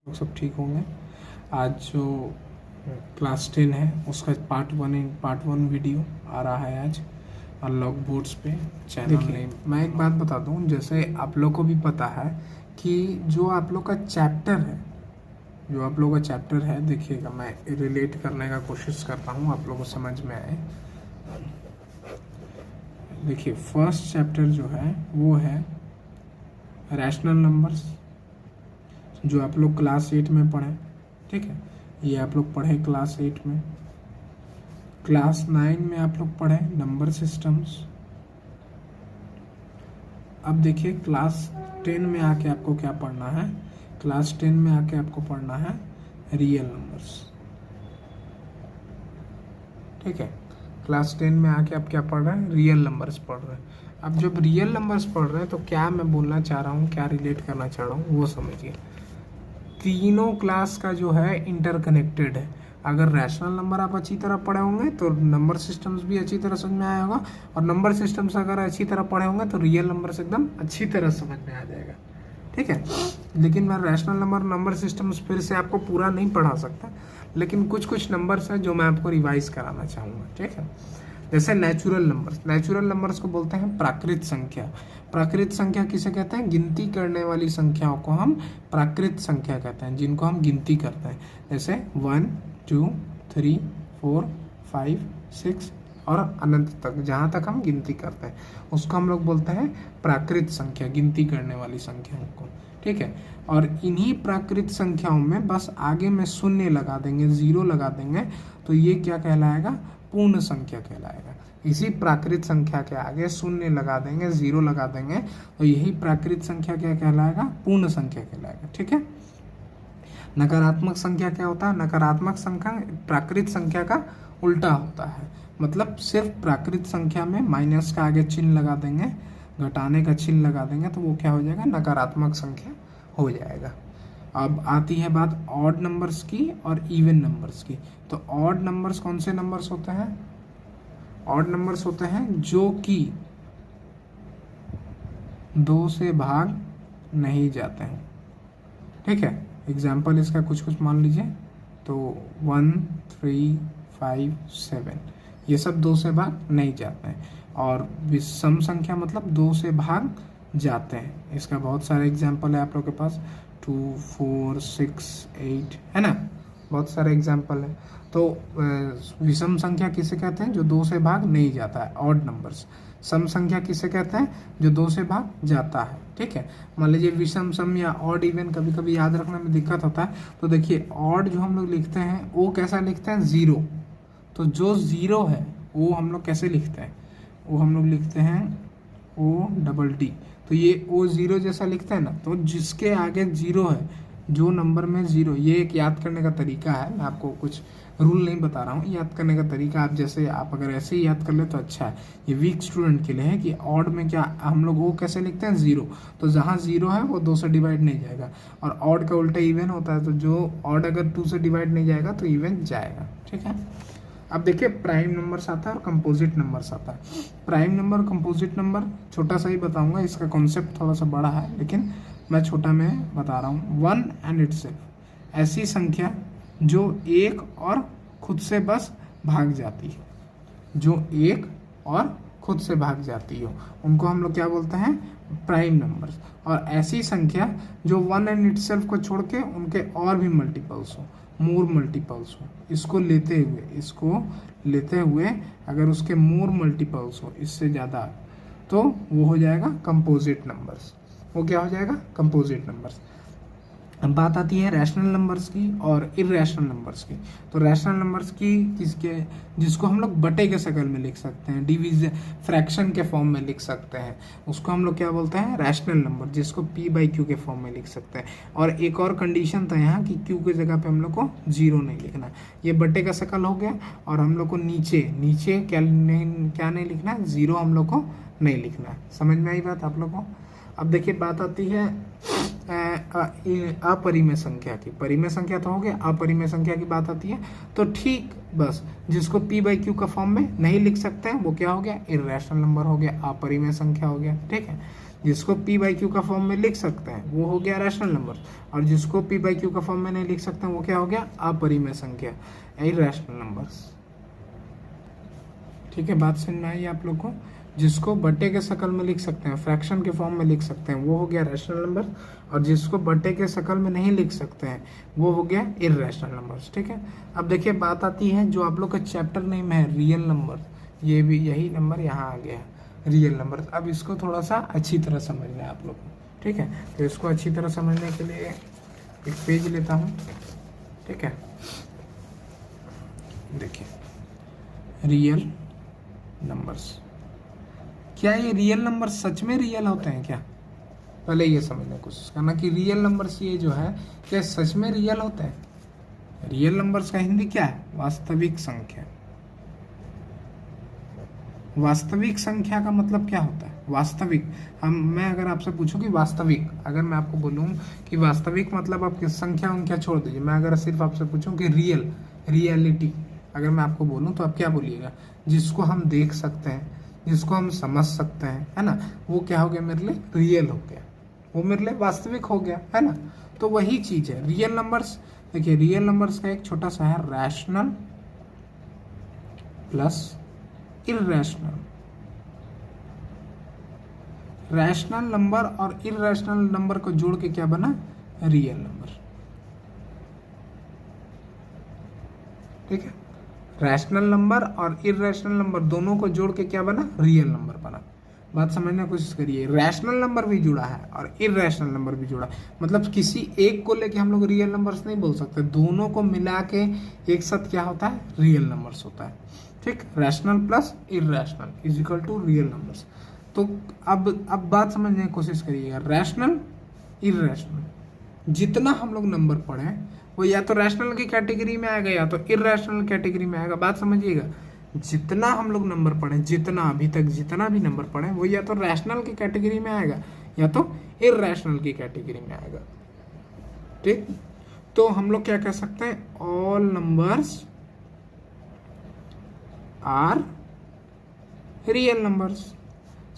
लोग सब ठीक होंगे। आज जो क्लास 10 है उसका पार्ट वन वीडियो आ रहा है आज अनलॉक बोर्ड्स पे चैनल नेम। मैं एक बात बता दूं, जैसे आप लोग को भी पता है कि जो आप लोग का चैप्टर है, देखिएगा मैं रिलेट करने का कोशिश करता हूं आप लोगों को समझ में आए। देखिए फर्स्ट चैप्टर जो है वो है रैशनल नंबर्स, जो आप लोग क्लास 8 में पढ़े, ठीक है। ये आप लोग पढ़े क्लास 8 में। क्लास 9 में आप लोग पढ़े नंबर सिस्टम्स। अब देखिए क्लास 10 में आके आपको क्या पढ़ना है, क्लास 10 में आके आपको पढ़ना है रियल नंबर्स, ठीक है। क्लास 10 में आके आप क्या पढ़ रहे हैं, रियल नंबर्स पढ़ रहे हैं। अब जब रियल नंबर्स पढ़ रहे हैं तो क्या मैं बोलना चाह रहा हूँ, क्या रिलेट करना चाह रहा हूँ वो समझिए। तीनों क्लास का जो है इंटरकनेक्टेड है। अगर रैशनल नंबर आप अच्छी तरह पढ़े होंगे तो नंबर सिस्टम्स भी अच्छी तरह समझ में आया होगा, और नंबर सिस्टम्स अगर अच्छी तरह पढ़े होंगे तो रियल नंबर्स एकदम अच्छी तरह समझ में आ जाएगा, ठीक है। लेकिन मैं रैशनल नंबर सिस्टम्स फिर से आपको पूरा नहीं पढ़ा सकता, लेकिन कुछ नंबर्स हैं जो मैं आपको रिवाइज कराना चाहूँगा, ठीक है। जैसे नेचुरल नंबर्स को बोलते हैं प्राकृत संख्या। प्राकृत संख्या किसे कहते हैं, गिनती करने वाली संख्याओं को हम प्राकृत संख्या कहते हैं, जिनको हम गिनती करते हैं। जैसे 1 2 3 4 5 6 और अनंत तक, जहाँ तक हम गिनती करते हैं उसको हम लोग बोलते हैं प्राकृत संख्या, गिनती करने वाली संख्याओं को, ठीक है। और इन्हीं प्राकृत संख्याओं में बस आगे में शून्य लगा देंगे, 0 लगा देंगे, तो ये क्या कहलाएगा, पूर्ण संख्या कहलाएगा। इसी प्राकृत संख्या के आगे शून्य लगा देंगे, 0 लगा देंगे, तो यही प्राकृत संख्या क्या कहलाएगा, पूर्ण संख्या कहलाएगा, ठीक है। नकारात्मक संख्या क्या होता है, नकारात्मक संख्या प्राकृत संख्या का उल्टा होता है। मतलब सिर्फ प्राकृत संख्या में माइनस का आगे चिन्ह लगा देंगे, घटाने का चिन्ह लगा देंगे, तो वो क्या हो जाएगा, नकारात्मक संख्या हो जाएगा। अब आती है बात ऑड नंबर्स की और इवन नंबर्स की। तो ऑड नंबर्स कौन से नंबर्स होते हैं, ऑड नंबर्स होते हैं जो कि 2 से भाग नहीं जाते हैं, ठीक है। एग्जाम्पल इसका कुछ मान लीजिए, तो 1 3 5 7 ये सब 2 से भाग नहीं जाते हैं। और विषम संख्या मतलब 2 से भाग जाते हैं, इसका बहुत सारे एग्जाम्पल है आप लोग के पास, 2 4 6 8 है ना, बहुत सारे एग्जाम्पल है। तो विषम संख्या किसे कहते हैं, जो 2 से भाग नहीं जाता है, ऑड नंबर्स। सम संख्या किसे कहते हैं, जो 2 से भाग जाता है, ठीक है। मान लीजिए विषम, सम या ऑड इवन कभी कभी याद रखने में दिक्कत होता है, तो देखिए ऑड जो हम लोग लिखते हैं वो कैसा लिखते हैं, 0। तो जो 0 है वो हम लोग कैसे लिखते हैं, वो हम लोग लिखते हैं ODD। तो ये O0 जैसा लिखते हैं ना, तो जिसके आगे 0 है, जो नंबर में 0, ये एक याद करने का तरीका है, मैं आपको कुछ रूल नहीं बता रहा हूँ, याद करने का तरीका। आप जैसे आप अगर ऐसे ही याद कर ले तो अच्छा है, ये वीक स्टूडेंट के लिए है कि ऑड में क्या हम लोग वो कैसे लिखते हैं, 0। तो जहाँ 0 है वो 2 से डिवाइड नहीं जाएगा, और ऑड का उल्टा इवन होता है, तो जो ऑड अगर 2 से डिवाइड नहीं जाएगा तो इवन जाएगा, ठीक है। अब देखिए प्राइम नंबर्स आता है और कंपोजिट नंबर्स आता है। प्राइम नंबर, कंपोजिट नंबर छोटा सा ही बताऊंगा, इसका कॉन्सेप्ट थोड़ा सा बड़ा है, लेकिन मैं छोटा में बता रहा हूँ। 1 एंड इटसेल्फ, ऐसी संख्या जो एक और खुद से बस भाग जाती है, जो एक और खुद से भाग जाती हो, उनको हम लोग क्या बोलते हैं, प्राइम नंबर्स। और ऐसी संख्या जो 1 एंड इटसेल्फ को छोड़ के उनके और भी मल्टीपल्स हो, मोर मल्टीपल्स हो, इसको लेते हुए अगर उसके मोर मल्टीपल्स हो, इससे ज़्यादा, तो वो हो जाएगा कंपोजिट नंबर्स। वो क्या हो जाएगा, कंपोजिट नंबर्स। अब बात आती है रैशनल नंबर्स की और इरेशनल नंबर्स की। तो रैशनल नंबर्स की किसके, जिसको हम लोग बटे के शक्ल में लिख सकते हैं, डिवीजन फ्रैक्शन के फॉर्म में लिख सकते हैं, उसको हम लोग क्या बोलते हैं, रैशनल नंबर, जिसको P/Q के फॉर्म में लिख सकते हैं। और एक और कंडीशन था यहाँ कि Q की जगह पे हम लोग को 0 नहीं लिखना। ये बटे का शक्ल हो गया, और हम लोग को नीचे क्या नहीं लिखना है, 0 हम लोग को नहीं लिखना है। समझ में आई बात आप लोग को। अब देखिए बात आती है अपरिमेय संख्या की। परिमेय संख्या तो हो गया, अपरिमेय संख्या की बात आती है तो ठीक बस जिसको P/Q का फॉर्म में नहीं लिख सकते हैं वो क्या हो गया, इरेशनल नंबर हो गया, अपरिमेय संख्या हो गया, ठीक है। जिसको p बाई क्यू का फॉर्म में लिख सकते हैं वो हो गया रैशनल नंबर, और जिसको p बाई क्यू का फॉर्म में नहीं लिख सकते हैं वो क्या हो गया, अपरिमेय संख्या, इरैशनल नंबर्स। ठीक है, बात समझ में आई आप लोग को। जिसको बट्टे के शक्ल में लिख सकते हैं, फ्रैक्शन के फॉर्म में लिख सकते हैं वो हो गया रैशनल नंबर, और जिसको बट्टे के शक्ल में नहीं लिख सकते हैं वो हो गया इरैशनल नंबर्स। ठीक है, अब देखिए बात आती है जो आप लोग का चैप्टर नेम है रियल नंबर, ये भी यही नंबर यहाँ आ गया रियल नंबर। अब इसको थोड़ा सा अच्छी तरह समझना है आप लोग को। ठीक है, तो इसको अच्छी तरह समझने के लिए एक पेज लेता हूँ। ठीक है, देखिए रियल नंबर्स, क्या ये रियल नंबर सच में रियल होते हैं क्या? पहले ये समझने की कोशिश करना कि रियल नंबर्स ये जो है क्या सच में रियल होते हैं? रियल नंबर्स का हिंदी क्या है? वास्तविक संख्या। वास्तविक संख्या का मतलब क्या होता है? वास्तविक, मैं अगर आपसे पूछूं कि वास्तविक, अगर मैं आपको बोलूं कि वास्तविक मतलब आप संख्या उनख्या छोड़ दीजिए, मैं अगर सिर्फ आपसे पूछूं कि रियल, रियलिटी अगर मैं आपको बोलूं तो आप क्या बोलिएगा? जिसको हम देख सकते हैं, जिसको हम समझ सकते हैं, है ना, वो क्या हो गया मेरे लिए? रियल हो गया, वो मेरे लिए वास्तविक हो गया, है ना। तो वही चीज है रियल नंबर्स। देखिए रियल नंबर्स का एक छोटा सा है rational plus irrational. Rational number और इरैशनल नंबर को जोड़ के क्या बना? Real number. ठीक है, रैशनल नंबर और इरैशनल नंबर दोनों को जोड़ के क्या बना? रियल नंबर बना। बात समझने की कोशिश करिए, रैशनल नंबर भी जुड़ा है और इरैशनल नंबर भी जुड़ा है, मतलब किसी एक को लेके हम लोग रियल नंबर्स नहीं बोल सकते, दोनों को मिला के एक साथ क्या होता है? रियल नंबर्स होता है। ठीक, rational plus irrational is equal to real numbers. तो अब बात समझने की कोशिश करिएगा, रैशनल इरैशनल जितना हम लोग नंबर पढ़े वो या तो रैशनल की कैटेगरी में आएगा या तो इरैशनल कैटेगरी में आएगा। बात समझिएगा, जितना हम लोग नंबर पढ़े, जितना अभी तक जितना भी नंबर पढ़े वो या तो रैशनल की कैटेगरी में आएगा या तो इरैशनल की कैटेगरी में आएगा। ठीक, तो हम लोग क्या कह सकते हैं? All numbers are real numbers.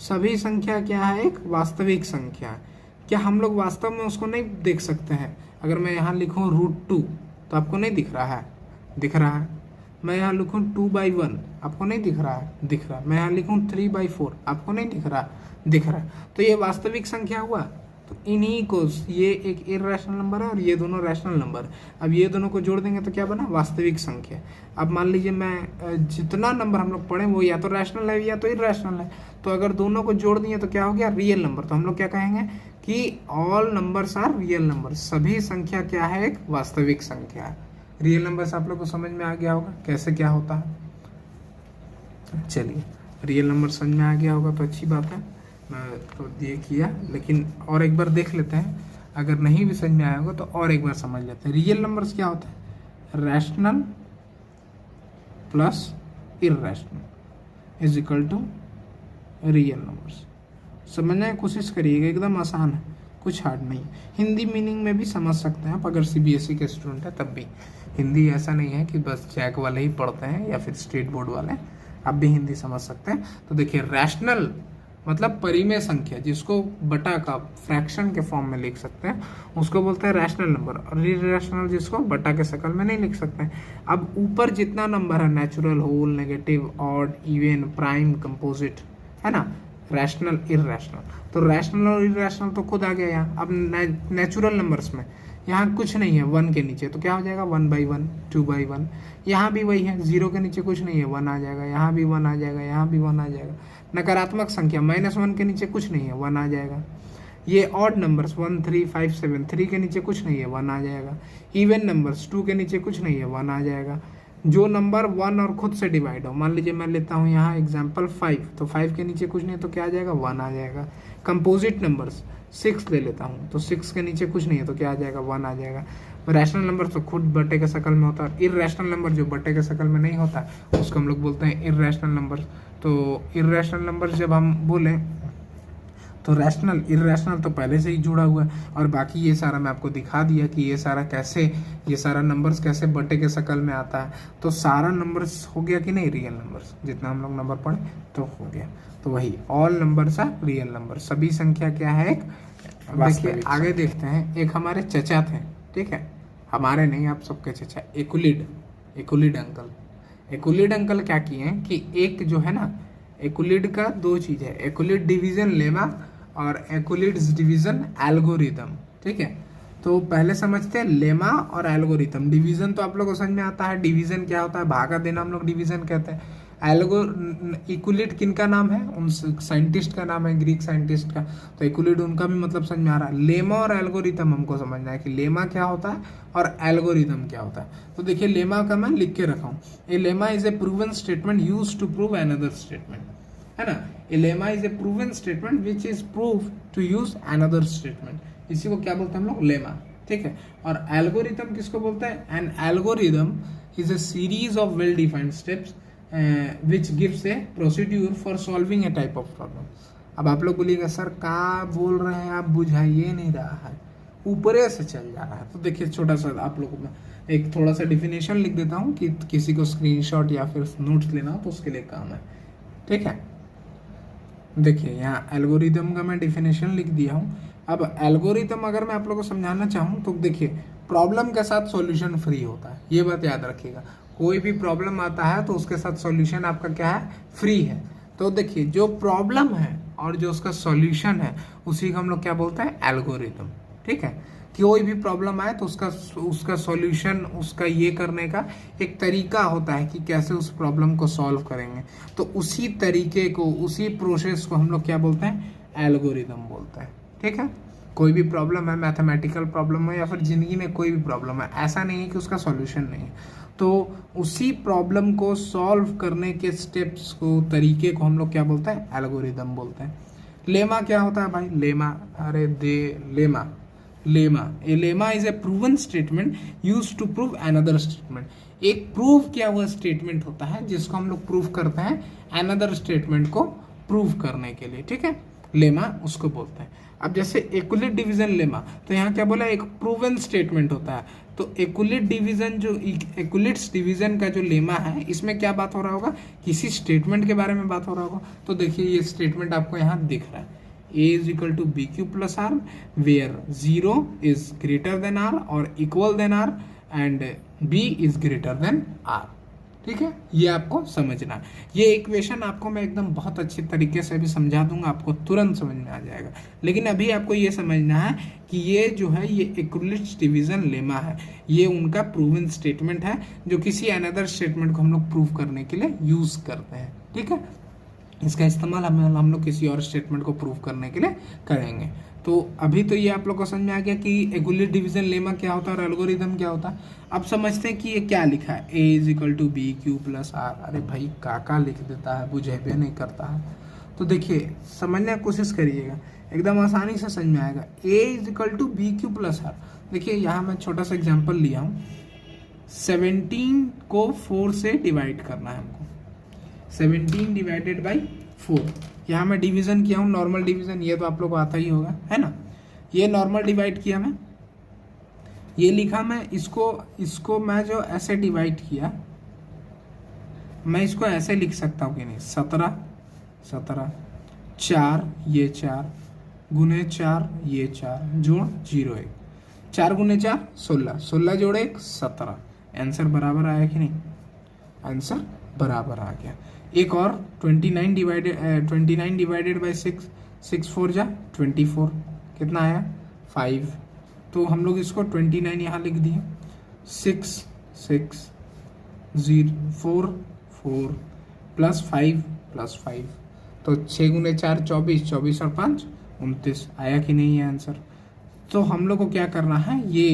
सभी संख्या क्या है? एक वास्तविक संख्या है। क्या हम लोग वास्तव में उसको नहीं देख सकते हैं? अगर मैं यहाँ लिखूँ √2 तो आपको नहीं दिख रहा है? दिख रहा है। मैं यहाँ लिखूँ 2/1 आपको नहीं दिख रहा है? दिख रहा है। मैं यहाँ लिखूँ 3/4 आपको नहीं दिख रहा? दिख रहा है। तो ये वास्तविक संख्या हुआ। तो इन्हीं को, ये एक इरैशनल नंबर है और ये दोनों रैशनल नंबर है। अब ये दोनों को जोड़ देंगे तो क्या बना? वास्तविक संख्या। अब मान लीजिए मैं जितना नंबर हम लोग पढ़े वो या तो रैशनल है या तो इरैशनल है, तो अगर दोनों को जोड़ दिए तो क्या हो गया? Real number. तो हम लोग क्या कहेंगे कि all numbers are real number. सभी संख्या क्या है? एक वास्तविक संख्या है। रियल नंबर्स आप लोग को समझ में आ गया होगा कैसे क्या होता है। चलिए, रियल नंबर समझ में आ गया होगा तो अच्छी बात है, मैं तो ये किया, लेकिन और एक बार देख लेते हैं। अगर नहीं भी समझ में आया होगा तो और एक बार समझ लेते हैं। रियल नंबर्स क्या होता है? Rational plus irrational is equal to real numbers. समझने की कोशिश करिएगा, एकदम आसान है, कुछ हार्ड नहीं। हिंदी मीनिंग में भी समझ सकते हैं आप, अगर CBSE के स्टूडेंट है तब भी। हिंदी ऐसा नहीं है कि बस जैक वाले ही पढ़ते हैं या फिर स्टेट बोर्ड वाले, आप भी हिंदी समझ सकते हैं। तो देखिए, रैशनल मतलब परिमेय संख्या, जिसको बटा का फ्रैक्शन के फॉर्म में लिख सकते हैं उसको बोलते हैं रैशनल नंबर, और इरैशनल जिसको बटा के शक्ल में नहीं लिख सकते हैं। अब ऊपर जितना नंबर है, natural, whole, negative, odd, even, prime, composite, है ना, रैशनल, इरैशनल, तो रैशनल और इरैशनल तो खुद आ गया यहाँ। अब नेचुरल नंबर्स में यहाँ कुछ नहीं है 1 के नीचे, तो क्या हो जाएगा? 1/1, 2/1। यहाँ भी वही है, 0 के नीचे कुछ नहीं है, 1 आ जाएगा। यहाँ भी 1 आ जाएगा, यहाँ भी 1 आ जाएगा। नकारात्मक संख्या -1 के नीचे कुछ नहीं है, 1 आ जाएगा। ये ऑड नंबर्स 1, 3, 5, 7, 3 के नीचे कुछ नहीं है, 1 आ जाएगा। इवन नंबर्स 2 के नीचे कुछ नहीं है, 1 आ जाएगा। जो नंबर 1 और खुद से डिवाइड हो, मान लीजिए मैं लेता हूँ यहाँ एग्जाम्पल 5, तो 5 के नीचे कुछ नहीं है तो क्या आ जाएगा? 1 आ जाएगा। कंपोजिट नंबर्स 6 ले लेता हूँ तो 6 के नीचे कुछ नहीं है तो क्या आ जाएगा? 1 आ जाएगा। रैशनल नंबर तो खुद बटे के शक्ल में होता है। इरैशनल नंबर जो बटे के शक्ल में नहीं होता उसको हम लोग बोलते हैं इरैशनल नंबर। तो इरैशनल नंबर जब हम बोलें तो रैशनल इरेशनल तो पहले से ही जुड़ा हुआ है, और बाकी ये सारा मैं आपको दिखा दिया कि ये सारा कैसे, ये सारा नंबर्स कैसे बटे के शक्ल में आता है। तो सारा नंबर्स हो गया कि नहीं रियल नंबर्स, जितना हम लोग नंबर पढ़े तो हो गया। तो वही all numbers are real number, सभी संख्या क्या है एक। देखिए आगे देखते हैं, एक हमारे चचा थे, ठीक है, हमारे नहीं आप सबके चचा, एकुलिड अंकल। एकुलिड अंकल क्या किए हैं कि एक जो है ना, एकुलिड का दो चीज है, एकुलिड डिवीजन लेमा और एकुलिड्स डिवीजन एल्गोरिदम, ठीक है। तो पहले समझते हैं लेमा और एल्गोरिदम। डिवीजन तो आप लोग को समझ में आता है, डिवीजन क्या होता है, भागा देना हम लोग डिवीजन कहते हैं। इक्विलिड किनका नाम है, उन साइंटिस्ट का नाम है, ग्रीक साइंटिस्ट का। तो इक्विलिड उनका भी मतलब समझ में आ रहा है। लेमा और एल्गोरिथम हमको समझना है कि लेमा क्या होता है और एल्गोरिथम क्या होता है। तो देखिए लेमा का मैं लिख के रखा हूँ, a lemma is a proven statement used to prove another statement, है ना। A lemma is a proven statement which is prove to use another statement, इसी को क्या बोलते हैं हम लोग, लेमा, ठीक है। और एल्गोरिथम किसको बोलते हैं, an algorithm is a series of well defined steps which gives a procedure for solving a type of problem। अब आप लोग बोलिएगा सर क्या बोल रहे हैं आप, बुझाइए नहीं रहा है, ऊपरे से चल जा रहा है। तो देखिए छोटा सा आप लोगों को एक थोड़ा सा डिफिनेशन लिख देता हूँ कि किसी को स्क्रीनशॉट या फिर नोट्स लेना हो तो उसके लिए काम है, ठीक है। देखिए यहाँ एल्गोरिदम का मैं डिफिनेशन लिख दिया हूँ। अब एल्गोरिदम अगर मैं आप लोगों को समझाना चाहूँ तो देखिए प्रॉब्लम के साथ सॉल्यूशन फ्री होता है, ये बात याद रखिएगा। कोई भी प्रॉब्लम आता है तो उसके साथ सॉल्यूशन आपका क्या है, फ्री है। तो देखिए जो प्रॉब्लम है और जो उसका सॉल्यूशन है उसी को हम लोग क्या बोलते हैं, एल्गोरिदम, ठीक है। कोई भी प्रॉब्लम आए तो उसका सॉल्यूशन, उसका ये करने का एक तरीका होता है कि कैसे उस प्रॉब्लम को सॉल्व करेंगे। तो उसी तरीके को, उसी प्रोसेस को हम लोग क्या बोलते हैं, एल्गोरिदम बोलते हैं, ठीक है। कोई भी प्रॉब्लम है, मैथमेटिकल प्रॉब्लम है या फिर जिंदगी में कोई भी प्रॉब्लम है, ऐसा नहीं है कि उसका सॉल्यूशन नहीं है। तो उसी प्रॉब्लम को सॉल्व करने के स्टेप्स को, तरीके को हम लोग क्या बोलते हैं, एल्गोरिदम बोलते हैं। लेमा क्या होता है भाई, लेमा, अरे दे lemma, a lemma is a proven statement used to prove another statement. एक प्रूव किया हुआ स्टेटमेंट होता है जिसको हम लोग प्रूव करते हैं अनदर स्टेटमेंट को प्रूव करने के लिए, ठीक है। लेमा उसको बोलते हैं। अब जैसे इक्विलिड डिवीजन लेमा, तो यहाँ क्या बोला, एक प्रूवन स्टेटमेंट होता है। तो इक्विलिड डिवीजन, जो इक्विलिड्स डिवीजन का जो लेमा है, इसमें क्या बात हो रहा होगा, किसी स्टेटमेंट के बारे में बात हो रहा होगा। तो देखिए ये स्टेटमेंट आपको यहाँ दिख रहा है, a is equal to bq plus r where 0 is greater than r or equal than r and b is greater than r, ठीक है। ये आपको समझना है। ये इक्वेशन आपको मैं एकदम बहुत अच्छे तरीके से भी समझा दूंगा, आपको तुरंत समझ में आ जाएगा। लेकिन अभी आपको ये समझना है कि ये जो है ये इक्विलिड्स डिवीजन लेमा है, ये उनका प्रूवन स्टेटमेंट है जो किसी अनदर स्टेटमेंट को हम लोग प्रूव करने के लिए यूज करते हैं, ठीक है। इसका इस्तेमाल हम लोग किसी और स्टेटमेंट को प्रूव करने के लिए करेंगे। तो अभी तो ये आप लोग को समझ में आ गया कि इक्विलिड डिवीजन लेमा क्या होता है और एल्गोरिदम क्या होता है। अब समझते हैं कि ये क्या लिखा है, a is equal to B Q plus R. अरे भाई काका लिख देता है, बुझेबे नहीं करता है। तो देखिए समझने की कोशिश करिएगा, एकदम आसानी से समझ में आएगा। a is equal to B Q plus R. देखिए यहाँ मैं छोटा सा एग्जाम्पल लिया हूँ, 17 को 4 से डिवाइड करना है हमको, 17 डिवाइडेड बाई 4। यहाँ मैं डिवीजन किया हूँ, नॉर्मल डिवीजन, ये तो आप लोग को आता ही होगा, है ना। ये नॉर्मल डिवाइड किया मैं, ये लिखा मैं, इसको मैं जो ऐसे डिवाइड किया, मैं इसको ऐसे लिख सकता हूँ कि नहीं, 17 4, ये 4 गुने 4, ये 4 जोड़ 0 1, 4 गुने 4 16 जोड़ 1 17। आंसर बराबर आया कि नहीं, आंसर बराबर आ गया। एक और 29 डिवाइडेड बाई 6, 6 4 जा 24, कितना आया 5। तो हम लोग इसको 29 यहाँ लिख दिए, 6 6 0 4 4 प्लस 5 तो 6 गुने 4 24, 24 और 5 29। आया कि नहीं है आंसर। तो हम लोग को क्या करना है, ये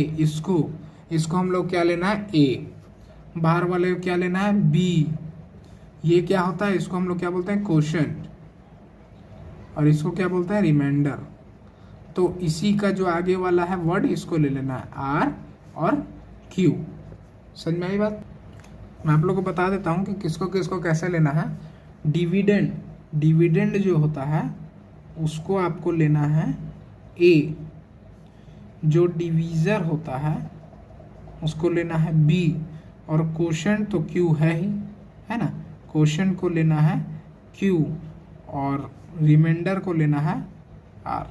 इसको हम लोग क्या लेना है, a, बाहर वाले को क्या लेना है, b। ये क्या होता है, इसको हम लोग क्या बोलते हैं, क्वोशंट, और इसको क्या बोलते हैं, रिमाइंडर। तो इसी का जो आगे वाला है वर्ड, इसको ले लेना है r और q। समझ में आई बात। मैं आप लोग को बता देता हूँ कि किसको किसको कैसे लेना है। डिविडेंड जो होता है उसको आपको लेना है ए, जो डिवीज़र होता है उसको लेना है बी, और कोशेंट तो क्यू है ही, है ना, कोशेंट को लेना है क्यू और रिमाइंडर को लेना है आर।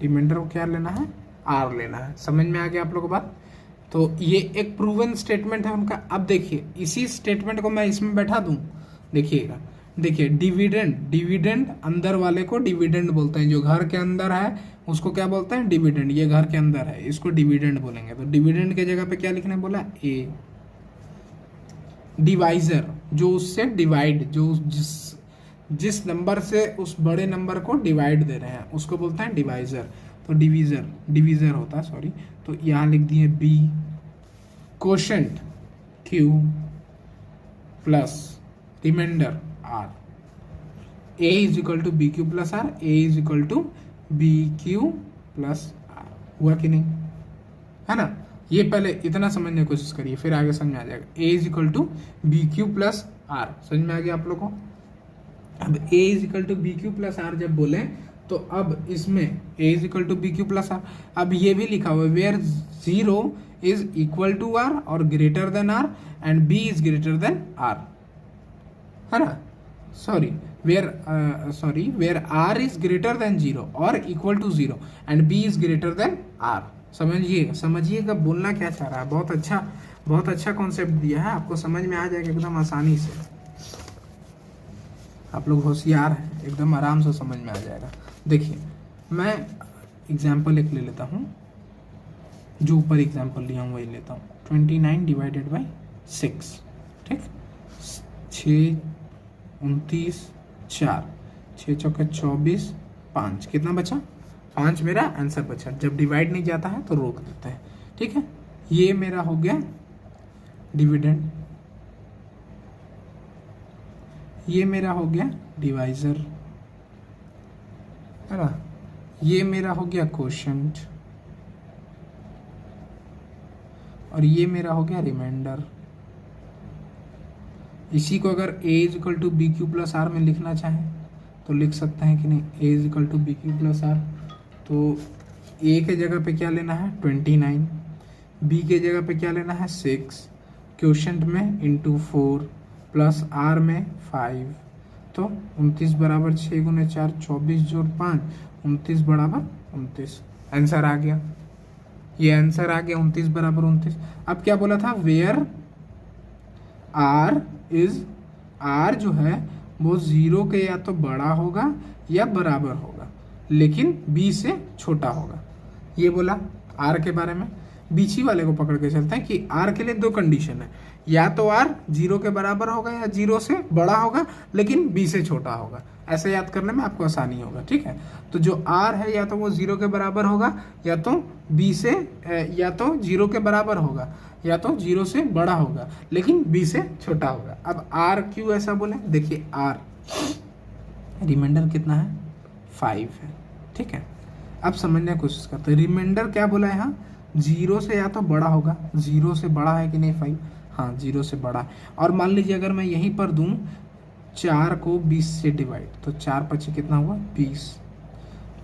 रिमाइंडर को क्या लेना है, आर लेना है। समझ में आ गया आप लोगों को बात? तो ये एक प्रूवन स्टेटमेंट है उनका। अब देखिए इसी स्टेटमेंट को मैं इसमें बैठा दूं, देखिएगा, देखिए डिविडेंड, डिविडेंड अंदर वाले को डिविडेंड बोलते हैं, जो घर के अंदर है उसको क्या बोलते हैं, डिविडेंड। ये घर के अंदर है, इसको डिविडेंड बोलेंगे। तो डिविडेंड के जगह पे क्या लिखने बोला, ए। डिवाइजर, जो उससे डिवाइड, जो जिस नंबर से उस बड़े नंबर को डिवाइड दे रहे हैं उसको बोलते हैं डिवाइजर। तो डिवीजर, डिवीजर होता है, सॉरी। तो यहाँ लिख दिए B, quotient Q plus remainder R. A is equal to B Q plus R, A is equal to B Q plus R. हुआ कि नहीं, है ना? ये पहले इतना समझने की कोशिश करिए, फिर आगे समझ में आ जाएगा। A is equal to B Q plus r, समझ में आ गया आप लोग को? अब a is equal to B Q plus r जब बोले तो अब इसमें a is equal to B Q plus r, अब ये भी लिखा हुआ है where 0 is equal to r और greater than r and b is greater than r, है ना? Sorry, where r is greater then 0 और equal to 0 and b is greater than r। समझिएगा बोलना क्या चाह रहा है। बहुत अच्छा कॉन्सेप्ट दिया है, आपको समझ में आ जाएगा एकदम आसानी से। आप लोग होशियार हैं, एकदम आराम से समझ में आ जाएगा। देखिए मैं एग्जाम्पल एक ले लेता हूँ, जो ऊपर एग्जाम्पल लिया हूँ वही लेता हूँ। 29 डिवाइडेड बाई 6, ठीक, 6 29 4, 6 चौके 24, 5 कितना बचा, 5 मेरा आंसर बचा। जब डिवाइड नहीं जाता है तो रोक देते हैं, ठीक है। ये मेरा हो गया डिविडेंड, ये मेरा हो गया डिवाइजर, है ना, ये मेरा हो गया कोशेंट और ये मेरा हो गया रिमाइंडर। इसी को अगर a is equal to B Q plus R में लिखना चाहें तो लिख सकते हैं कि नहीं, a is equal to B Q plus are. तो a के जगह पे क्या लेना है 29, b के जगह पे क्या लेना है 6, क्वोशेंट में इंटू 4 प्लस r में 5। तो 29 बराबर 6 गुने 4 24 जोड़ 5, 29 बराबर 29। आंसर आ गया, ये आंसर आ गया 29 बराबर 29। अब क्या बोला था, वेयर r जो है वो 0 के या तो बड़ा होगा या बराबर होगा, लेकिन b से छोटा होगा। ये बोला r के बारे में। बीच वाले को पकड़ के चलते हैं कि r के लिए दो कंडीशन है, या तो r 0 के बराबर होगा या 0 से बड़ा होगा लेकिन b से छोटा होगा। ऐसे याद करने में आपको आसानी होगा, ठीक है। तो जो r है या तो वो 0 के बराबर होगा या तो b से या तो 0 के बराबर होगा या तो 0 से बड़ा होगा लेकिन b से छोटा होगा। अब r क्यों ऐसा बोले, देखिए r रिमाइंडर कितना है 5 है, ठीक है। अब समझने की कोशिश करते हैं, रिमाइंडर क्या बोला है यहाँ, 0 से या तो बड़ा होगा, 0 से बड़ा है कि नहीं 5, हाँ 0 से बड़ा है। और मान लीजिए अगर मैं यहीं पर दूं 4 को 20 से डिवाइड, तो 4 पचे कितना हुआ 20।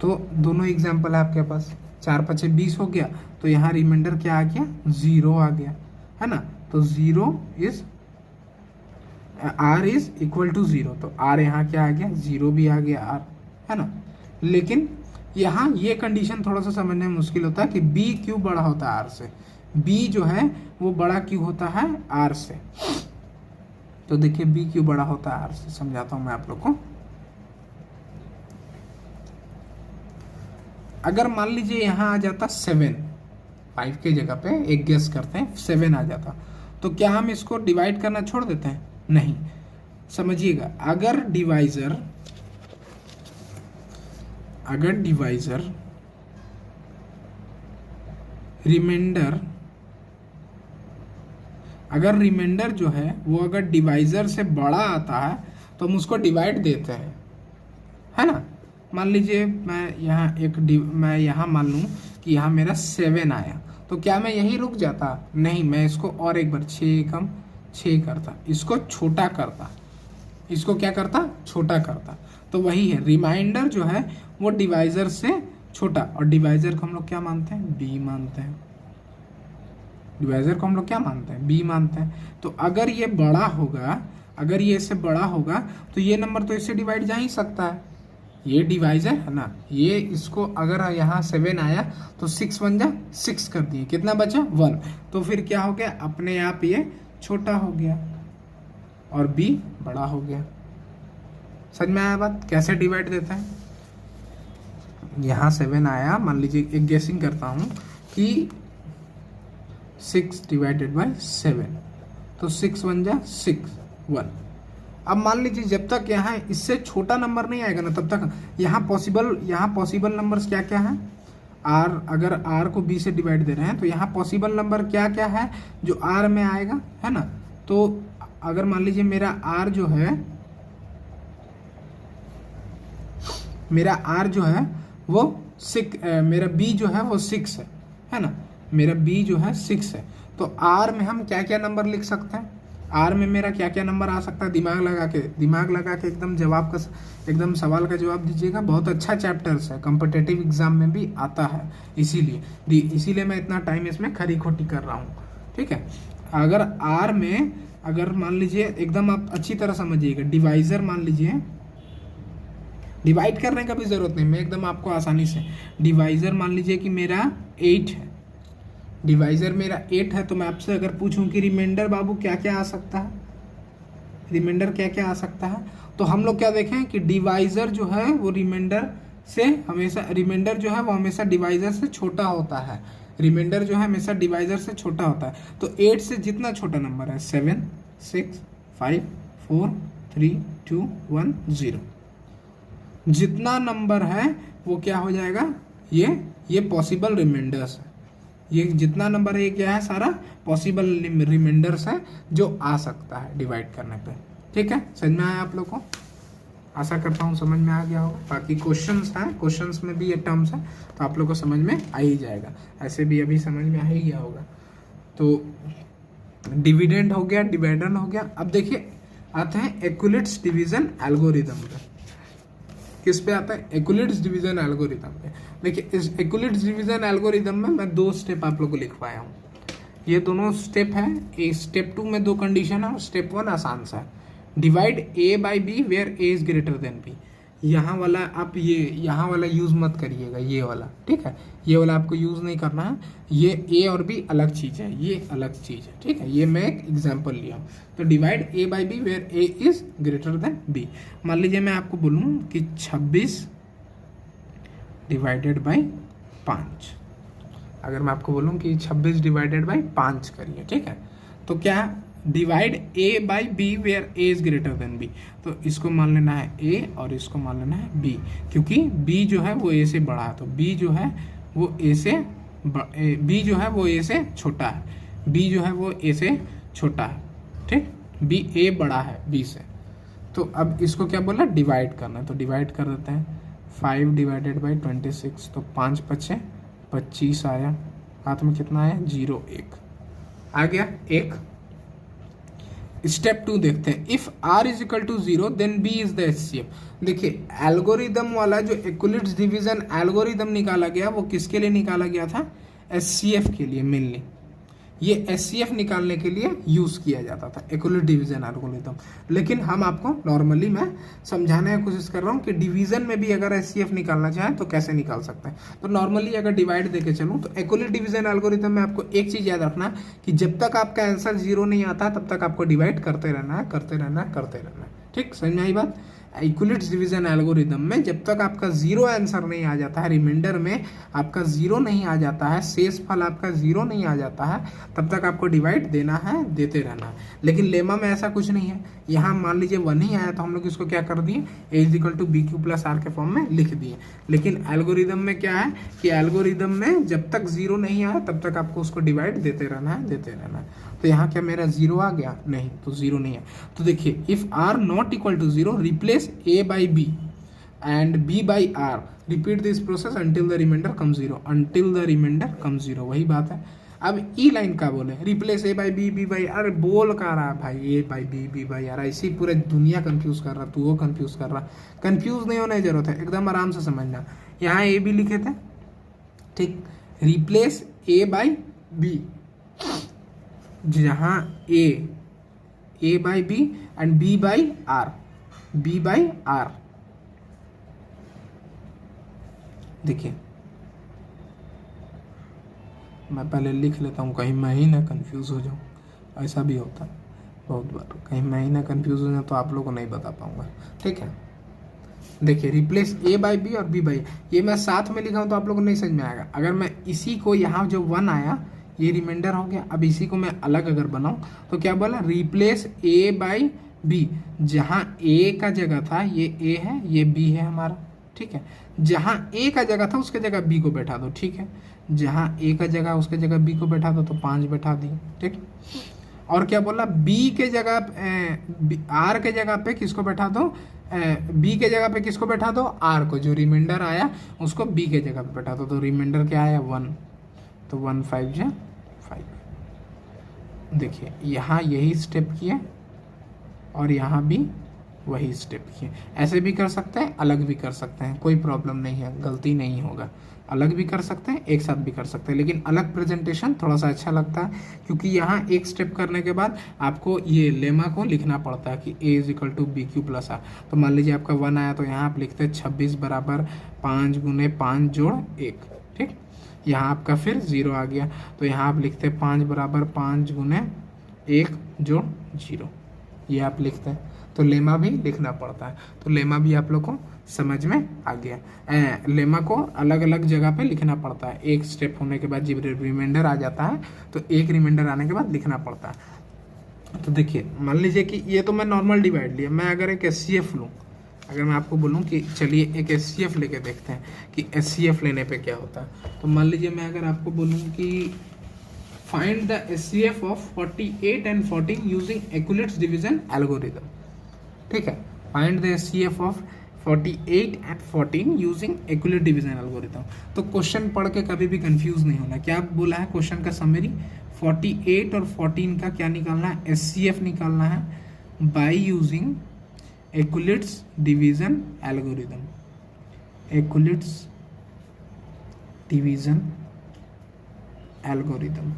तो दोनों एग्जाम्पल है आपके पास, 4 पचे 20 हो गया, तो यहाँ रिमाइंडर क्या आ गया 0 आ गया, है ना। तो 0 is r is equal to 0, तो r यहाँ क्या आ गया 0 भी आ गया r, है ना। लेकिन यहाँ ये कंडीशन थोड़ा सा समझने में मुश्किल होता है कि b क्यों बड़ा होता है r से, b जो है वो बड़ा क्यों होता है r से। तो देखिए b क्यों बड़ा होता है r से, समझाता हूँ मैं आप लोग को। अगर मान लीजिए यहाँ आ जाता 7, 5 के जगह पे एक गेस करते हैं 7 आ जाता, तो क्या हम इसको डिवाइड करना छोड़ देते हैं, नहीं। समझिएगा, अगर डिवाइजर रिमाइंडर, अगर रिमाइंडर जो है वो अगर डिवाइजर से बड़ा आता है तो हम उसको डिवाइड देते हैं, है ना। मान लीजिए मैं यहाँ मान लूँ कि यहाँ मेरा 7 आया, तो क्या मैं यहीं रुक जाता, नहीं, मैं इसको और एक बार 6 कम 6 करता, इसको छोटा करता, इसको क्या करता, छोटा करता। तो वही है, रिमाइंडर जो है वो डिवाइजर से छोटा, और डिवाइजर को हम लोग क्या मानते हैं, बी मानते हैं। डिवाइजर को हम लोग क्या मानते हैं, बी मानते हैं। तो अगर ये बड़ा होगा, अगर ये इससे बड़ा होगा तो ये नंबर तो इससे डिवाइड जा ही सकता है, ये डिवाइजर है ना। ये इसको अगर यहाँ 7 आया तो 6 1 जा 6 कर दिए, कितना बचा 1। तो फिर क्या हो गया, अपने आप ये छोटा हो गया और बी बड़ा हो गया। समझ में आया बात, कैसे डिवाइड देते हैं। यहाँ 7 आया, मान लीजिए एक गेसिंग करता हूँ कि 6 डिवाइडेड बाय 7, तो 6 1 जा 6 1। अब मान लीजिए जब तक यहाँ इससे छोटा नंबर नहीं आएगा ना, तब तक यहाँ पॉसिबल नंबर्स क्या क्या है, आर, अगर आर को बी से डिवाइड दे रहे हैं तो यहाँ पॉसिबल नंबर क्या क्या है जो आर में आएगा, है ना। तो अगर मान लीजिए मेरा आर जो है, वो 6, मेरा बी जो है वो 6 है ना, मेरा बी जो है 6 है। तो आर में हम क्या क्या नंबर लिख सकते हैं, आर में मेरा क्या क्या नंबर आ सकता है, दिमाग लगा के एकदम एकदम सवाल का जवाब दीजिएगा। बहुत अच्छा चैप्टर्स है, कॉम्पिटिटिव एग्जाम में भी आता है, इसीलिए मैं इतना टाइम इसमें खरी खोटी कर रहा हूँ, ठीक है। अगर आर में, अगर मान लीजिए एकदम आप अच्छी तरह समझिएगा, डिवाइजर मान लीजिए, डिवाइड करने का भी जरूरत नहीं, मैं एकदम आपको आसानी से, डिवाइजर मान लीजिए कि मेरा 8 है, डिवाइजर मेरा 8 है। तो मैं आपसे अगर पूछूं कि रिमाइंडर बाबू क्या क्या आ सकता है, रिमाइंडर क्या क्या आ सकता है, तो हम लोग क्या देखें कि डिवाइजर जो है वो रिमाइंडर जो है वो हमेशा डिवाइजर से छोटा होता है, रिमाइंडर जो है हमेशा डिवाइजर से छोटा होता है। तो 8 से जितना छोटा नंबर है, 7 6 5 4 3 2 1 0, जितना नंबर है वो क्या हो जाएगा, ये पॉसिबल रिमाइंडर्स है। ये जितना नंबर है ये क्या है, सारा पॉसिबल रिमाइंडर्स है जो आ सकता है डिवाइड करने पे, ठीक है। समझ में आया आप लोग को, आशा करता हूँ समझ में आ गया होगा। बाकी क्वेश्चंस हैं, क्वेश्चंस में भी ये टर्म्स है तो आप लोग को समझ में आ ही जाएगा, ऐसे भी अभी समझ में आ ही गया होगा। तो डिविडेंड हो गया, डिवाइडर हो गया। अब देखिए आते हैं एक्यूलिट्स डिवीजन एल्गोरिदम पे। किस पे आता है, एक्यूलिट्स डिवीजन एल्गोरिदम पे। देखिए इस एक्यूलिट्स डिवीजन एल्गोरिदम में मैं 2 स्टेप आप लोग को लिखवाया हूँ, ये दोनों स्टेप है। स्टेप 2 में 2 कंडीशन है और स्टेप 1 आसान सा है, divide A by B where A is greater than B. यहाँ वाला आप यहाँ वाला यूज़ मत करिएगा, ये वाला, ठीक है, ये वाला आपको यूज़ नहीं करना है। ये ए और बी अलग चीज़ है, ये अलग चीज़ है, ठीक है। ये मैं एक एग्जांपल लिया हूँ। तो divide A by B where A is greater than B. मान लीजिए मैं आपको बोलूँ कि 26 डिवाइडेड बाई 5, अगर मैं आपको बोलूँ कि 26 डिवाइडेड बाई 5 करिए, ठीक है। तो क्या, divide A by B where A is greater than B. तो इसको मान लेना है ए और इसको मान लेना है बी, क्योंकि बी जो है वो ए से बड़ा है, तो बी जो है वो ए से छोटा है, बी जो है वो ए से छोटा है, ठीक। बी ए बड़ा है बी से। तो अब इसको क्या बोला, डिवाइड करना है, तो डिवाइड कर देते हैं। 5 डिवाइडेड बाई 26, तो 5 5 25 आया, हाथ में कितना आया, 0 1 आ गया 1। स्टेप 2 देखते हैं, if r is equal to 0 then b is the HCF। देखिए एल्गोरिदम वाला जो एक्यूलिट्स डिवीजन एल्गोरिदम निकाला गया वो किसके लिए निकाला गया था, HCF के लिए मेनली। ये HCF निकालने के लिए यूज किया जाता था एक्यूलिट डिवीजन एल्गोरिदम। लेकिन हम आपको नॉर्मली मैं समझाने की कोशिश कर रहा हूँ कि डिवीजन में भी अगर HCF निकालना चाहें तो कैसे निकाल सकते हैं। तो नॉर्मली अगर डिवाइड देके चलूँ तो एक्यूलिट डिवीजन एल्गोरिदम में आपको एक चीज़ याद रखना कि जब तक आपका आंसर 0 नहीं आता तब तक आपको डिवाइड करते रहना है, ठीक। समझ में आई बात। एक्यूलिट्स डिवीजन एल्गोरिदम में जब तक आपका 0 आंसर नहीं आ जाता है, रिमाइंडर में आपका 0 नहीं आ जाता है, शेष फल आपका 0 नहीं आ जाता है, तब तक आपको डिवाइड देना है, देते रहना है। लेकिन लेमा में ऐसा कुछ नहीं है। यहाँ मान लीजिए 1 ही आया तो हम लोग इसको क्या कर दिए, a is equal to B Q plus r के फॉर्म में लिख दिए। लेकिन एल्गोरिदम में क्या है कि एल्गोरिदम में जब तक 0 नहीं आया तब तक आपको उसको डिवाइड देते रहना है। तो यहाँ क्या मेरा 0 आ गया, नहीं, तो 0 नहीं है। तो देखिए if r not equal to 0 replace a by b and b by r, repeat this process until the remainder come 0, until the remainder come 0, वही बात है। अब ई लाइन का बोले replace a by b, b by, अरे बोल का रहा है भाई a by b, b by यार, ऐसी पूरे दुनिया कंफ्यूज कर रहा, तू वो कंफ्यूज कर रहा। कंफ्यूज नहीं होने की जरूरत है, एकदम आराम से समझना। यहाँ ए बी लिखे थे, ठीक, रिप्लेस ए बाई बी, जहाँ a by b and b by r, b by r. देखिए मैं पहले लिख लेता हूँ, कहीं मैं ही ना कंफ्यूज हो जाऊँ, ऐसा भी होता है बहुत बार, कहीं मैं ही ना कंफ्यूज हो जाऊँ तो आप लोगों को नहीं बता पाऊँगा, ठीक है। देखिए रिप्लेस ए बाई बी और बी बाई, ये मैं साथ में लिखा हूँ तो आप लोगों को नहीं समझ में आएगा। अगर मैं इसी को यहाँ जो 1 आया ये रिमाइंडर हो गया, अब इसी को मैं अलग अगर बनाऊँ तो क्या बोला, रिप्लेस ए बाई बी, जहाँ ए का जगह था ये ए है, ये बी है हमारा, ठीक है। जहाँ ए का जगह था उसके जगह बी को बैठा दो, ठीक है। जहाँ ए का जगह उसके जगह बी को बैठा दो, तो 5 बैठा दिए, ठीक। और क्या बोला, बी के जगह आर के जगह पे किसको बैठा दो, बी के जगह पे किसको बैठा दो, आर को, जो रिमाइंडर आया उसको बी के जगह पे बैठा दो, तो रिमाइंडर क्या आया 1, तो 1 5 जा 5। देखिए यहाँ यही स्टेप किए और यहाँ भी वही स्टेप किए, ऐसे भी कर सकते हैं, अलग भी कर सकते हैं, कोई प्रॉब्लम नहीं है, गलती नहीं होगा। अलग भी कर सकते हैं, एक साथ भी कर सकते हैं, लेकिन अलग प्रेजेंटेशन थोड़ा सा अच्छा लगता है, क्योंकि यहाँ एक स्टेप करने के बाद आपको ये लेमा को लिखना पड़ता है कि a is equal to B Q plus are. तो मान लीजिए आपका 1 आया, तो यहाँ आप लिखते हैं 26 बराबर 5 गुने 5 जोड़ 1, ठीक। यहाँ आपका फिर 0 आ गया, तो यहाँ आप लिखते हैं 5 बराबर 5 गुने 1 जोड़ 0, ये आप लिखते हैं। तो लेमा भी लिखना पड़ता है, तो लेमा भी आप लोग को समझ में आ गया। लेमा को अलग अलग जगह पे लिखना पड़ता है, एक स्टेप होने के बाद जब रिमाइंडर आ जाता है तो एक रिमाइंडर आने के बाद लिखना पड़ता है। तो देखिए मान लीजिए कि ये तो मैं नॉर्मल डिवाइड लिया, मैं अगर एक SCF लूँ, अगर मैं आपको बोलूँ कि चलिए एक SCF लेके देखते हैं कि SCF लेने पे क्या होता है, तो मान लीजिए मैं अगर आपको बोलूँ कि find the SCF of 48 and 14 using Euclid's division algorithm, ठीक है। Find the SCF of 48 and 14 using Euclid division algorithm. तो क्वेश्चन पढ़ के कभी भी कंफ्यूज नहीं होना। क्या बोला है क्वेश्चन का समरी, 48 और 14 का क्या निकालना है, SCF निकालना है by using Euclid's division algorithm, Euclid's division algorithm.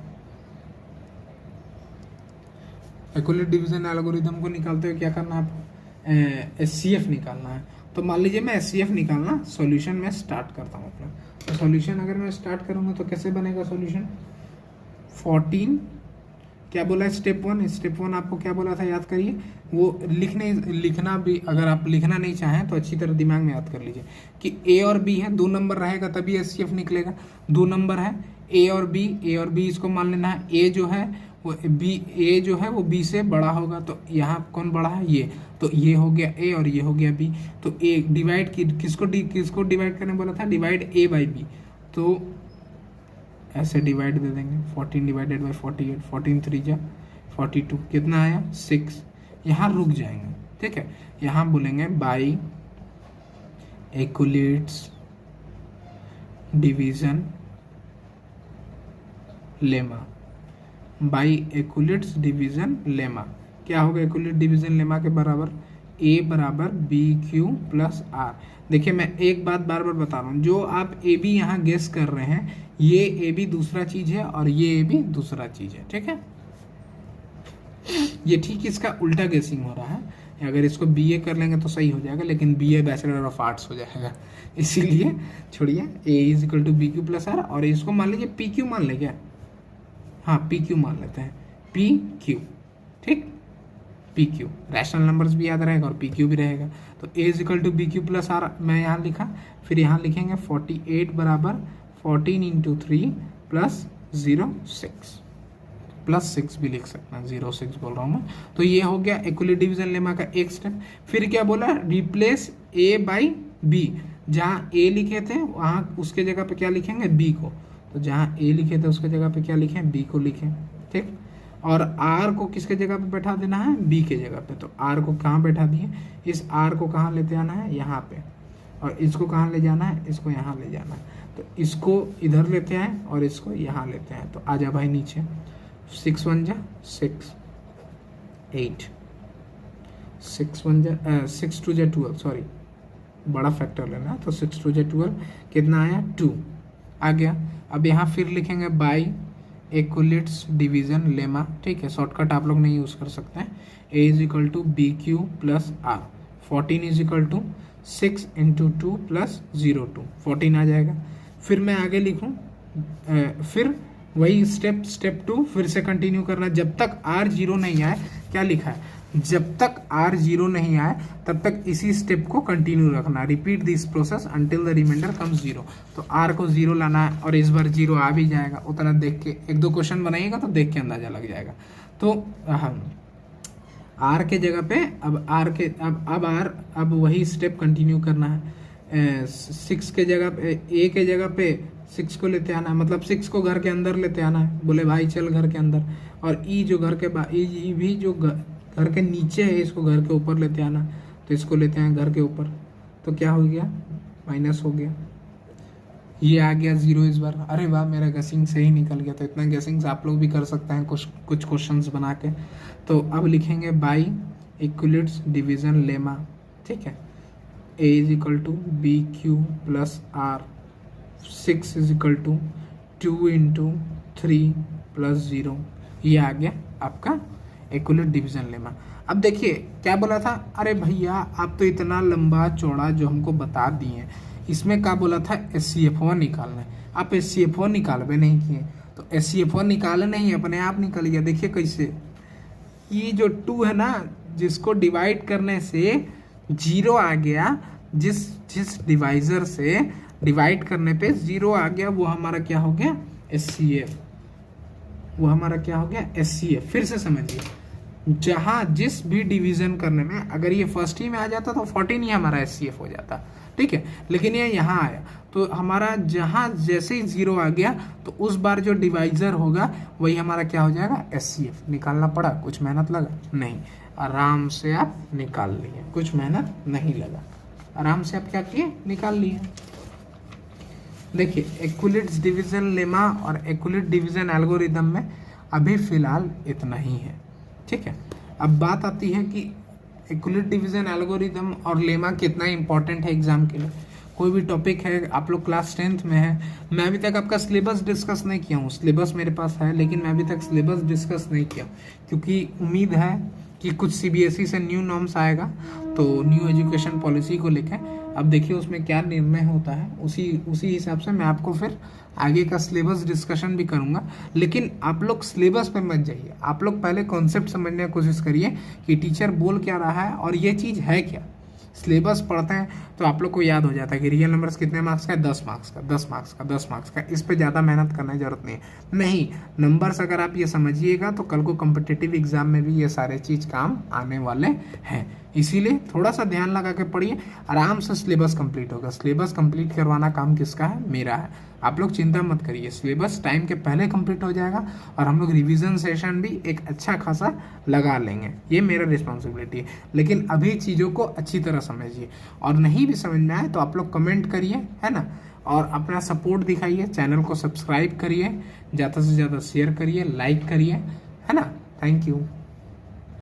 Euclid division algorithm को निकालते हुए क्या करना है आपको, SCF निकालना है। तो मान लीजिए मैं SCF निकालना, सॉल्यूशन में स्टार्ट करता हूँ अपना। तो सॉल्यूशन अगर मैं स्टार्ट करूँगा तो कैसे बनेगा सॉल्यूशन, 14 क्या बोला है स्टेप 1, स्टेप 1 आपको क्या बोला था याद करिए, वो लिखना भी, अगर आप लिखना नहीं चाहें तो अच्छी तरह दिमाग में याद कर लीजिए कि A और B है, 2 नंबर रहेगा तभी SCF निकलेगा, 2 नंबर है A और B इसको मान लेना है, A जो है वो A जो है वो B से बड़ा होगा, तो यहाँ कौन बड़ा है, ये, तो ये हो गया A और ये हो गया B। तो A डिवाइड किसको डिवाइड करने बोला था, डिवाइड A बाई B, तो ऐसे डिवाइड दे देंगे, 14 डिवाइडेड बाई 48, 14 3 जा 42, कितना आया 6, यहाँ रुक जाएंगे, ठीक है। यहाँ बोलेंगे by Euclid's division lemma, by Euclid's division lemma, क्या होगा एक्यूलेट डिवीजन लेमा के बराबर, A बराबर BQ प्लस R। देखिए मैं एक बात बार बार बता रहा हूँ, जो आप AB यहाँ गेस कर रहे हैं, ये AB दूसरा चीज है और ये AB दूसरा चीज है, ठीक है। ये ठीक इसका उल्टा गेसिंग हो रहा है, अगर इसको BA कर लेंगे तो सही हो जाएगा, लेकिन BA बैचलर ऑफ आर्ट्स हो जाएगा, इसीलिए छोड़िए, A is equal to BQ plus R, और इसको मान लीजिए PQ मान ले क्या, हाँ PQ मान लेते हैं, PQ, ठीक, PQ रैशनल नंबर्स भी याद रहेगा और PQ भी रहेगा। तो A is equal to BQ plus R मैं यहाँ लिखा, फिर यहाँ लिखेंगे 48 बराबर 14 इंटू 3 प्लस 0 6, प्लस 6 भी लिख सकते हैं, 0 6 बोल रहा हूँ मैं। तो ये हो गया एक्यूलेट डिवीजन लेमा का एक स्टेप। फिर क्या बोला, रिप्लेस A बाई B, जहाँ A लिखे थे वहाँ उसके जगह पे क्या लिखेंगे, B को, तो जहाँ A लिखे थे उसके जगह पे क्या लिखें, B को लिखें, ठीक। और R को किसके जगह पे बैठा देना है, B के जगह पे, तो R को कहाँ बैठा दिए, इस R को कहाँ लेते आना है, यहाँ पे, और इसको कहाँ ले जाना है, इसको यहाँ ले जाना है। तो इसको इधर लेते हैं और इसको यहाँ लेते हैं, तो आ जा भाई नीचे। 6 1 जा 6 8, 6 2 जा 12, सॉरी बड़ा फैक्टर लेना है, तो 6 2 जा 12 कितना आया 2 आ गया। अब यहाँ फिर लिखेंगे बाई इक्विलिट्स डिवीजन लेमा, ठीक है, शॉर्टकट आप लोग नहीं यूज़ कर सकते हैं। A is equal to B Q plus r, 14 is equal to 6 into 2 plus 0 2, 14 आ जाएगा। फिर मैं आगे लिखूँ, फिर वही स्टेप 2 फिर से कंटिन्यू करना जब तक आर 0 नहीं आए। क्या लिखा है, जब तक आर 0 नहीं आए तब तक इसी स्टेप को कंटिन्यू रखना। Repeat this process until the remainder comes 0। तो आर को 0 लाना है और इस बार 0 आ भी जाएगा। उतना देख के 1-2 क्वेश्चन बनाइएगा तो देख के अंदाजा लग जाएगा। तो आर के जगह पे अब वही स्टेप कंटिन्यू करना है। 6 के जगह पे, ए के जगह पे 6 को लेते आना है, मतलब 6 को घर के अंदर लेते आना है। बोले भाई चल घर के अंदर, और ई जो घर के ई भी जो घर के नीचे है इसको घर के ऊपर लेते आना, तो इसको लेते हैं घर के ऊपर। तो क्या हो गया, माइनस हो गया, ये आ गया 0 इस बार। अरे वाह, मेरा गेसिंग सही निकल गया। तो इतना गेसिंग्स आप लोग भी कर सकते हैं कुछ क्वेश्चंस बना के। तो अब लिखेंगे बाई इक्विलिट्स डिवीजन लेमा, ठीक है। A is equal to B Q plus r, 6 is equal to 2 into 3 plus 0, ये आ गया आपका इक्विलिट डिवीजन लेमा। अब देखिए क्या बोला था, अरे भैया आप तो इतना लंबा चौड़ा जो हमको बता दिए, इसमें क्या बोला था, SCF1 निकालना है। आप SCF1 निकालबे नहीं किए, तो SCF1 निकाले नहीं, अपने आप निकल गया। देखिए कैसे, ये जो 2 है ना, जिसको डिवाइड करने से 0 आ गया, जिस डिवाइजर से डिवाइड करने पे 0 आ गया, वो हमारा क्या हो गया, SCF। वो हमारा क्या हो गया, SCF। फिर से समझिए, जहां जिस भी डिवीजन करने में अगर ये फर्स्ट ही में आ जाता तो 14 ही हमारा SCF हो जाता, ठीक है। लेकिन ये यहाँ आया तो हमारा जहां जैसे ही 0 आ गया तो उस बार जो डिवाइजर होगा वही हमारा क्या हो जाएगा, SCF। निकालना पड़ा, कुछ मेहनत लगा नहीं, आराम से आप निकाल लिए, कुछ मेहनत नहीं लगा, आराम से आप क्या किए, निकाल लिए। देखिए इक्विलिट्स डिवीजन लेमा और इक्विलिट डिवीजन एल्गोरिदम में अभी फिलहाल इतना ही है, ठीक है। अब बात आती है कि इक्विलिट डिवीजन एल्गोरिदम और लेमा कितना इंपॉर्टेंट है एग्जाम के लिए। कोई भी टॉपिक है, आप लोग क्लास 10th में है, मैं अभी तक आपका सिलेबस डिस्कस नहीं किया हूँ। सिलेबस मेरे पास है लेकिन मैं अभी तक सिलेबस डिस्कस नहीं किया, क्योंकि उम्मीद है कि कुछ CBSE से न्यू नॉर्म्स आएगा, तो न्यू एजुकेशन पॉलिसी को लेकर अब देखिए उसमें क्या निर्णय होता है, उसी हिसाब से मैं आपको फिर आगे का सिलेबस डिस्कशन भी करूंगा। लेकिन आप लोग सिलेबस पे मत जाइए, आप लोग पहले कॉन्सेप्ट समझने की कोशिश करिए कि टीचर बोल क्या रहा है और ये चीज़ है क्या। सिलेबस पढ़ते हैं तो आप लोग को याद हो जाता है कि रियल नंबर्स कितने मार्क्स का है, 10 मार्क्स का, 10 मार्क्स का, 10 मार्क्स का। इस पे ज़्यादा मेहनत करने की जरूरत नहीं, नंबर्स अगर आप ये समझिएगा तो कल को कॉम्पिटिटिव एग्जाम में भी ये सारे चीज़ काम आने वाले हैं। इसीलिए थोड़ा सा ध्यान लगा के पढ़िए, आराम से सिलेबस कंप्लीट होगा। सिलेबस कंप्लीट करवाना काम किसका है, मेरा है। आप लोग चिंता मत करिए, सिलेबस टाइम के पहले कंप्लीट हो जाएगा और हम लोग रिवीजन सेशन भी एक अच्छा खासा लगा लेंगे, ये मेरा रिस्पॉन्सिबिलिटी है। लेकिन अभी चीज़ों को अच्छी तरह समझिए, और नहीं भी समझ में आए तो आप लोग कमेंट करिए, है ना, और अपना सपोर्ट दिखाइए, चैनल को सब्सक्राइब करिए, ज़्यादा से ज़्यादा शेयर करिए, लाइक करिए, है ना। Thank you.